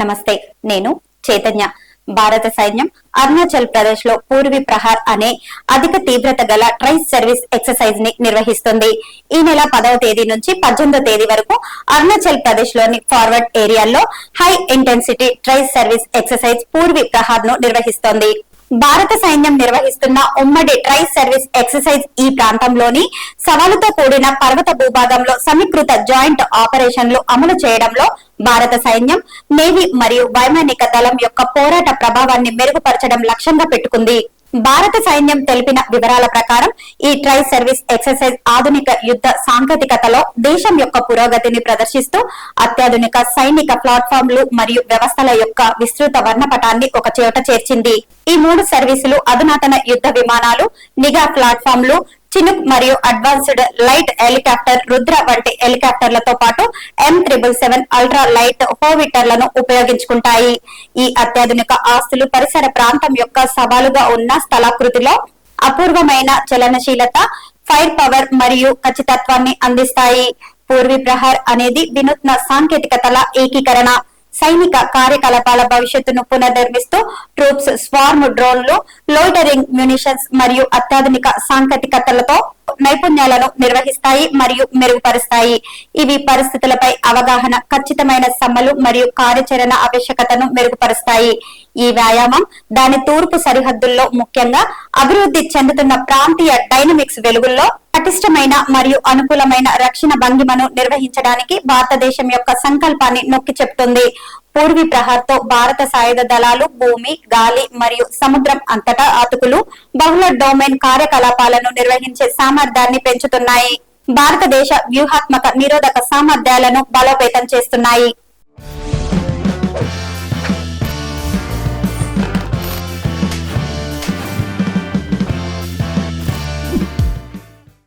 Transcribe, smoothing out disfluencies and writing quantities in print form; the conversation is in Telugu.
నమస్తే, నేను చైతన్య. భారత సైన్యం అరుణాచల్ ప్రదేశ్ లో పూర్వి ప్రహార్ అనే అధిక తీవ్రత గల ట్రైస్ సర్వీస్ ఎక్సర్సైజ్ ని నిర్వహిస్తుంది. ఈ నెల 10వ తేదీ నుంచి 18వ తేదీ వరకు అరుణాచల్ ప్రదేశ్ లోని ఫార్వర్డ్ ఏరియాల్లో high intensity tri service exercise Purvi Prahar ను నిర్వహిస్తోంది. భారత సైన్యం నిర్వహిస్తున్న ఉమ్మడి ట్రైస్ సర్వీస్ ఎక్సర్సైజ్ ఈ ప్రాంతంలోని సవాలుతో కూడిన పర్వత భూభాగంలో సమీకృత జాయింట్ ఆపరేషన్లు అమలు చేయడంలో భారత సైన్యం, నేవీ మరియు వైమానిక దళం యొక్క పోరాట ప్రభావాన్ని మెరుగుపరచడం లక్ష్యంగా పెట్టుకుంది. భారత సైన్యం తెలిపిన వివరాల ప్రకారం ఈ ట్రై సర్వీస్ ఎక్సర్సైజ్ ఆధునిక యుద్ధ సాంకేతికతలో దేశం యొక్క పురోగతిని ప్రదర్శిస్తూ అత్యాధునిక సైనిక ప్లాట్ఫామ్లు మరియు వ్యవస్థల యొక్క విస్తృత వర్ణపటాన్ని ఒక చోట చేర్చింది. ఈ 3 సర్వీసులు అధునాతన యుద్ధ విమానాలు, నిఘా ప్లాట్ఫామ్లు, చినుక్ మరియు అడ్వాన్స్డ్ లైట్ హెలికాప్టర్ రుద్ర వంటి హెలికాప్టర్లతో పాటు M777 అల్ట్రా లైట్ హోవిటర్లను ఉపయోగించుకుంటాయి. ఈ అత్యాధునిక ఆస్తులు పరిసర ప్రాంతం యొక్క సవాలుగా ఉన్న స్థలాకృతిలో అపూర్వమైన చలనశీలత, ఫైర్ పవర్ మరియు ఖచ్చితత్వాన్ని అందిస్తాయి. పూర్వి ప్రహార్ అనేది వినూత్న సాంకేతికతల ఏకీకరణ, సైనిక కార్యకలాపాల భవిష్యత్తును పునర్నిర్మిస్తూ ట్రూప్స్, స్వార్మ్ డ్రోన్లు, లోయిటరింగ్ మ్యునిషన్స్ మరియు అత్యాధునిక సాంకేతికతలతో నైపుణ్యాలను నిర్వహిస్తాయి మరియు మెరుగుపరుస్తాయి. ఇవి పరిస్థితులపై అవగాహన, ఖచ్చితమైన సమ్మలు మరియు కార్యాచరణ ఆవశ్యకతను మెరుగుపరుస్తాయి. ఈ వ్యాయామం దాని తూర్పు సరిహద్దుల్లో ముఖ్యంగా అభివృద్ధి చెందుతున్న ప్రాంతీయ డైనమిక్స్ వెలుగుల్లో పటిష్టమైన మరియు అనుకూలమైన రక్షణ భంగిమను నిర్వహించడానికి భారతదేశం యొక్క సంకల్పాన్ని నొక్కి చెప్తుంది. పూర్వి ప్రహార్ తో భారత సాయుధ దళాలు భూమి, గాలి మరియు సముద్రం అంతటా అతుకులు, బహుళ డొమైన్ కార్యకలాపాలను నిర్వహించే సామర్థ్యాన్ని పెంచుతున్నాయి. భారతదేశ వ్యూహాత్మక నిరోధక సామర్థ్యాలను బలోపేతం చేస్తున్నాయి.